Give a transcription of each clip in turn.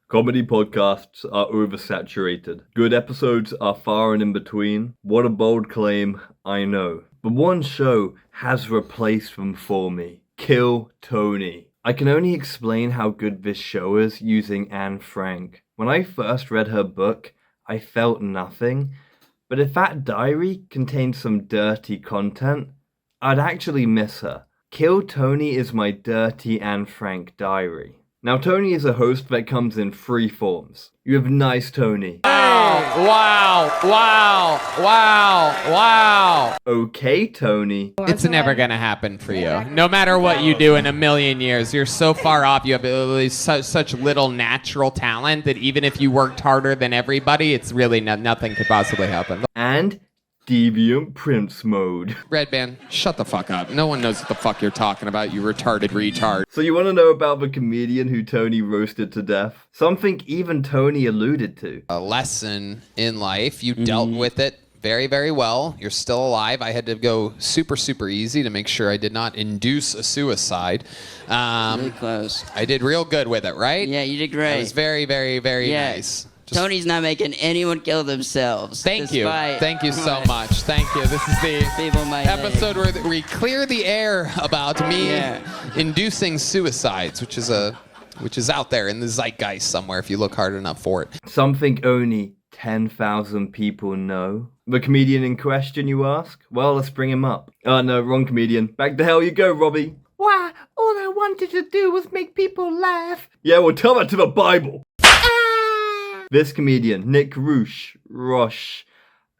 Comedy podcasts are oversaturated. Good episodes are far and in between. What a bold claim, I know. But one show has replaced them for me. Kill Tony. I can only explain how good this show is using Anne Frank. When I first read her book, I felt nothing. But if that diary contained some dirty content, I'd actually miss her. Kill Tony is my dirty Anne Frank diary. Now, Tony is a host that comes in three forms. You have Nice Tony. Wow. Okay, Tony. It's never going to happen for you. No matter what you do in a million years, you're so far off. You have such little natural talent that even if you worked harder than everybody, it's really nothing could possibly happen. And Deviant Prince mode. Red Band, shut the fuck up. No one knows what the fuck you're talking about, you retarded retard. So you want to know about the comedian who Tony roasted to death? Something even Tony alluded to. A lesson in life. You dealt with it very, very well. You're still alive. I had to go super easy to make sure I did not induce a suicide. Really close. I did real good with it, right? Yeah, you did great. It was very, very, very nice. Tony's not making anyone kill themselves. Thank you so much. Thank you. This is the episode where we clear the air about me inducing suicides, which is out there in the zeitgeist somewhere if you look hard enough for it. Something only 10,000 people know. The comedian in question, you ask? Well, let's bring him up. Oh no, wrong comedian. Back the hell you go, Robbie. Why? All I wanted to do was make people laugh. Yeah, well, tell that to the Bible. This comedian, Nick Roche,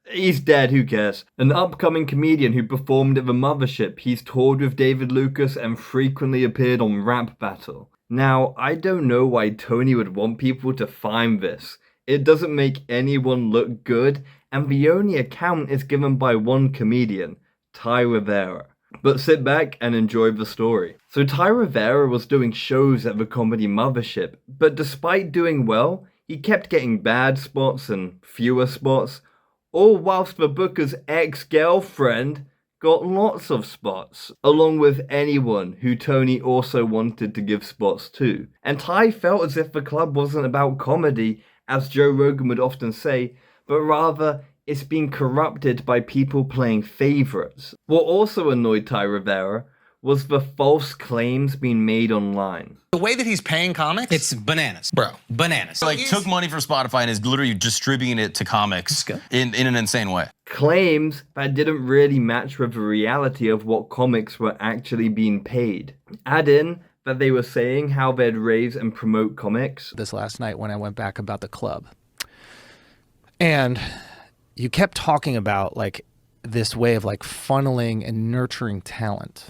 he's dead, who cares? An upcoming comedian who performed at the Mothership. He's toured with David Lucas and frequently appeared on Rap Battle. Now, I don't know why Tony would want people to find this. It doesn't make anyone look good, and the only account is given by one comedian, Ty Rivera. But sit back and enjoy the story. So Ty Rivera was doing shows at the Comedy Mothership, but despite doing well, he kept getting bad spots and fewer spots, all whilst the booker's ex-girlfriend got lots of spots, along with anyone who Tony also wanted to give spots to. And Ty felt as if the club wasn't about comedy, as Joe Rogan would often say, but rather it's been corrupted by people playing favorites. What also annoyed Ty Rivera was the false claims being made online. The way that he's paying comics? It's bananas, bro. Bananas. Like, took money from Spotify and is literally distributing it to comics in an insane way. Claims that didn't really match with the reality of what comics were actually being paid. Add in that they were saying how they'd raise and promote comics. This last night when I went back about the club. And you kept talking about, like, this way of, like, funneling and nurturing talent.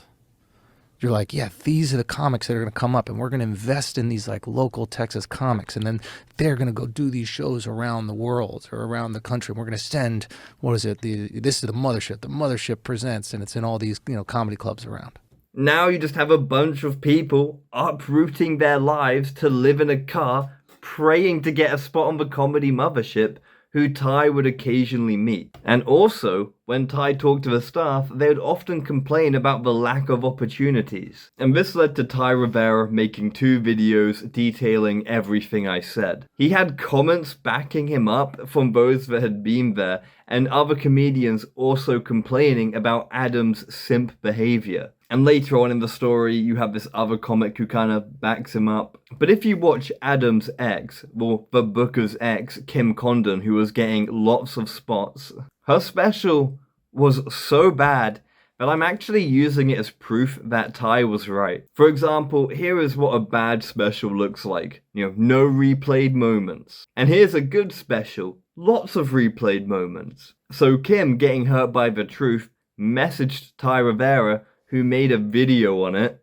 You're like, yeah, these are the comics that are going to come up, and we're going to invest in these, like, local Texas comics, and then they're going to go do these shows around the world or around the country. And we're going to send, this is the Mothership. The Mothership presents, and it's in all these, comedy clubs around. Now you just have a bunch of people uprooting their lives to live in a car, praying to get a spot on the Comedy Mothership, who Ty would occasionally meet. And also, when Ty talked to the staff, they would often complain about the lack of opportunities. And this led to Ty Rivera making 2 videos detailing everything I said. He had comments backing him up from those that had been there, and other comedians also complaining about Adam's simp behavior. And later on in the story, you have this other comic who kind of backs him up. But if you watch Adam's ex, well, the Booker's ex, Kim Condon, who was getting lots of spots, her special was so bad that I'm actually using it as proof that Ty was right. For example, here is what a bad special looks like. No replayed moments. And here's a good special. Lots of replayed moments. So Kim, getting hurt by the truth, messaged Ty Rivera, who made a video on it.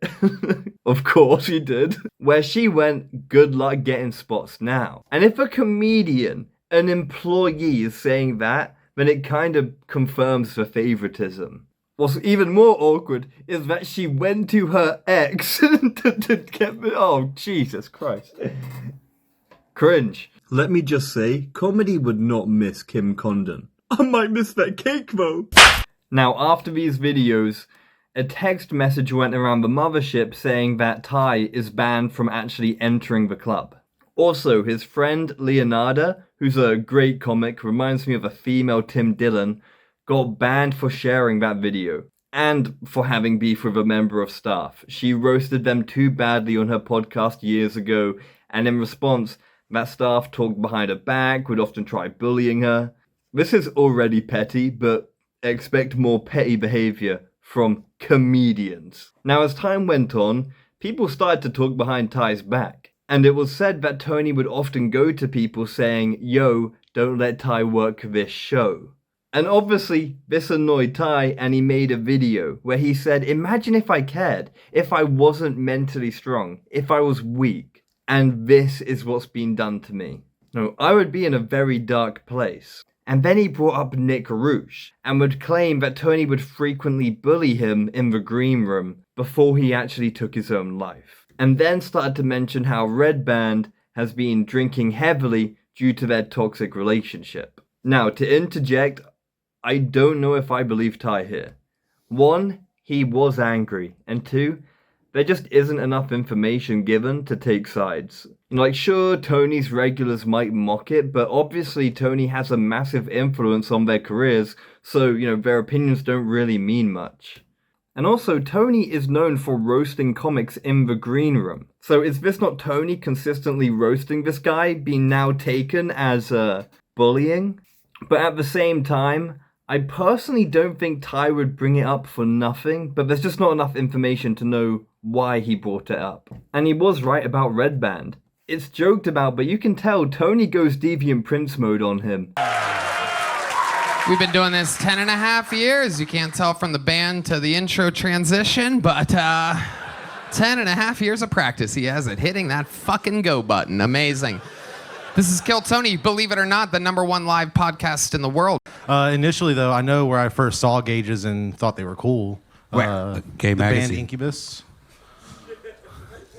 Of course he did. Where she went, good luck getting spots now. And if a comedian, an employee, is saying that, then it kind of confirms the favoritism. What's even more awkward is that she went to her ex to get me. Oh, Jesus Christ. Cringe. Let me just say, comedy would not miss Kim Condon. I might miss that cake though. Now, after these videos, a text message went around the Mothership saying that Ty is banned from actually entering the club. Also, his friend Leonarda, who's a great comic, reminds me of a female Tim Dillon, got banned for sharing that video and for having beef with a member of staff. She roasted them too badly on her podcast years ago, and in response, that staff talked behind her back, would often try bullying her. This is already petty, but expect more petty behavior from comedians. Now, as time went on, people started to talk behind Ty's back, and it was said that Tony would often go to people saying, "Yo, don't let Ty work this show." And obviously, this annoyed Ty, and he made a video where he said, "Imagine if I cared, if I wasn't mentally strong, if I was weak, and this is what's been done to me. No, I would be in a very dark place." And then he brought up Nick Rouche, and would claim that Tony would frequently bully him in the green room before he actually took his own life. And then started to mention how Red Band has been drinking heavily due to their toxic relationship. Now, to interject, I don't know if I believe Ty here. 1, he was angry, and 2, there just isn't enough information given to take sides. Like, sure, Tony's regulars might mock it, but obviously Tony has a massive influence on their careers, so, their opinions don't really mean much. And also, Tony is known for roasting comics in the green room. So is this not Tony consistently roasting this guy being now taken as bullying? But at the same time, I personally don't think Ty would bring it up for nothing, but there's just not enough information to know why he brought it up. And he was right about Red Band. It's joked about, but you can tell Tony goes Deviant Prince mode on him. We've been doing this 10 and a half years. You can't tell from the band to the intro transition, but 10 and a half years of practice he has at hitting that fucking go button. Amazing. This is Kill Tony, believe it or not, the #1 live podcast in the world. Initially, though, I know where I first saw Gauges and thought they were cool. Where? Gay the magazine. band Incubus.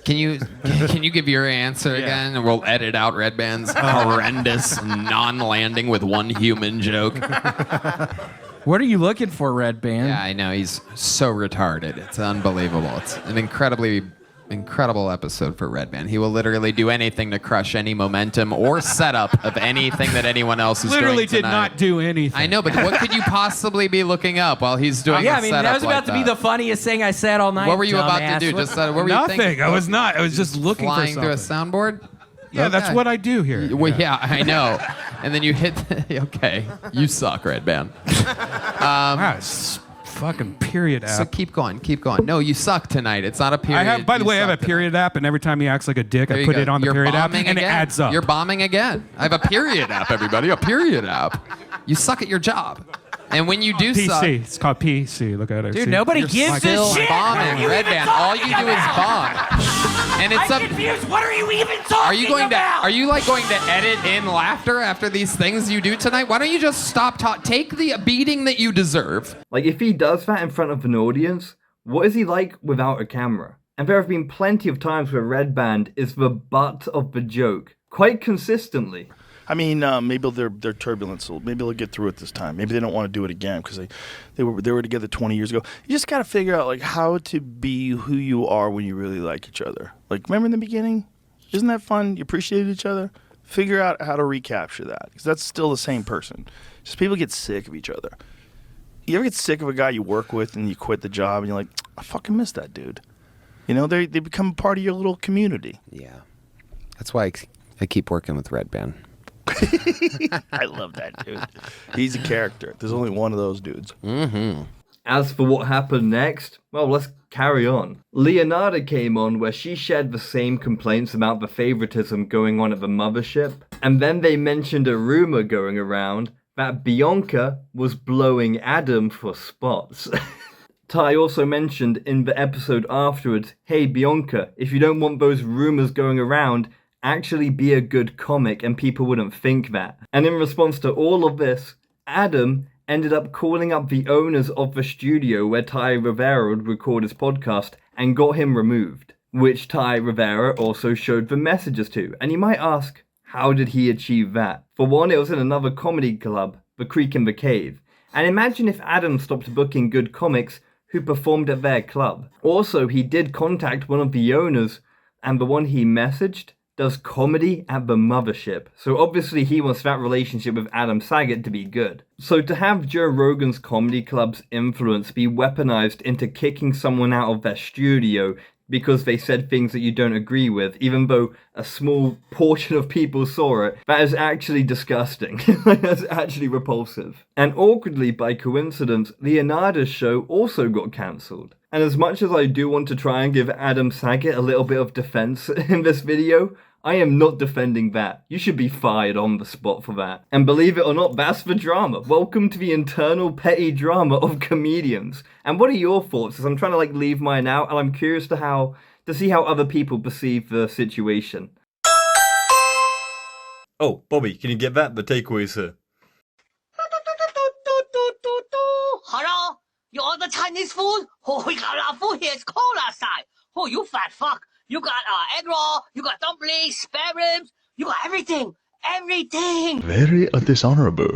Can you give your answer again? And we'll edit out Red Band's horrendous non-landing with one human joke. What are you looking for, Red Band? Yeah, I know. He's so retarded. It's unbelievable. It's an incredible episode for Red Band. He will literally do anything to crush any momentum or setup of anything that anyone else is Literally doing tonight. did not do anything. I know, but what could you possibly be looking up while he's doing a setup that was about like to be the funniest thing I said all night. What were you about dumbass. to do? Just what were you Nothing. thinking? I was not. I was just looking for Flying something. through a soundboard? Yeah, that's Okay. what I do here. Well, yeah, I know. And then you hit. Okay, you suck, Red Band. Wow, it's fucking period app. So keep going. No, you suck tonight. It's not a period. I have. By the You way, I have a suck tonight. period app, and every time he acts like a dick, There I you put go. it on the You're period app, bombing and again. it adds up. You're bombing again. I have a period app, everybody. A period app. You suck at your job. And when you do PC. suck, It's called PC. Look at it. Dude, See? nobody you're gives still a shit. bombing. What are Red you Band. even All you do talking is about? bomb. And it's I'm a. confused. What are you even talking Are you going about? to? Are you like going to edit in laughter after these things you do tonight? Why don't you just stop? Take the beating that you deserve. Like, if he does that in front of an audience, what is he like without a camera? And there have been plenty of times where Red Band is the butt of the joke, quite consistently. I mean, maybe they're turbulent, so maybe they'll get through it this time. Maybe they don't want to do it again because they were together 20 years ago. You just got to figure out like how to be who you are when you really like each other. Like, remember in the beginning? Isn't that fun? You appreciated each other. Figure out how to recapture that because that's still the same person. Just people get sick of each other. You ever get sick of a guy you work with and you quit the job and you're like, I fucking miss that dude. You know, they become part of your little community. Yeah, that's why I keep working with Red Band. I love that dude. He's a character. There's only one of those dudes. Mm-hmm. As for what happened next, well, let's carry on. Leonarda came on where she shared the same complaints about the favoritism going on at the mothership, and then they mentioned a rumor going around that Bianca was blowing Adam for spots. Ty also mentioned in the episode afterwards, hey Bianca, if you don't want those rumors going around, actually be a good comic and people wouldn't think that. And in response to all of this, Adam ended up calling up the owners of the studio where Ty Rivera would record his podcast and got him removed, which Ty Rivera also showed the messages to. And you might ask, how did he achieve that? For one, it was in another comedy club, The Creek in the Cave. And imagine if Adam stopped booking good comics who performed at their club. Also, he did contact one of the owners, and the one he messaged does comedy at the mothership. So obviously he wants that relationship with Adam Saget to be good. So to have Joe Rogan's comedy club's influence be weaponized into kicking someone out of their studio because they said things that you don't agree with, even though a small portion of people saw it, that is actually disgusting. That's actually repulsive. And awkwardly, by coincidence, Leonardo's show also got cancelled. And as much as I do want to try and give Adam Saget a little bit of defense in this video, I am not defending that. You should be fired on the spot for that. And believe it or not, that's the drama. Welcome to the internal petty drama of comedians. And what are your thoughts? As I'm trying to leave mine out, and I'm curious to see how other people perceive the situation. Oh, Bobby, can you get that? The takeaways here. Hello? You order Chinese food? Oh, we got our food here. It's cold outside. Oh, you fat fuck. You got egg roll, you got dumplings, spare ribs, you got everything. Everything. Very dishonorable.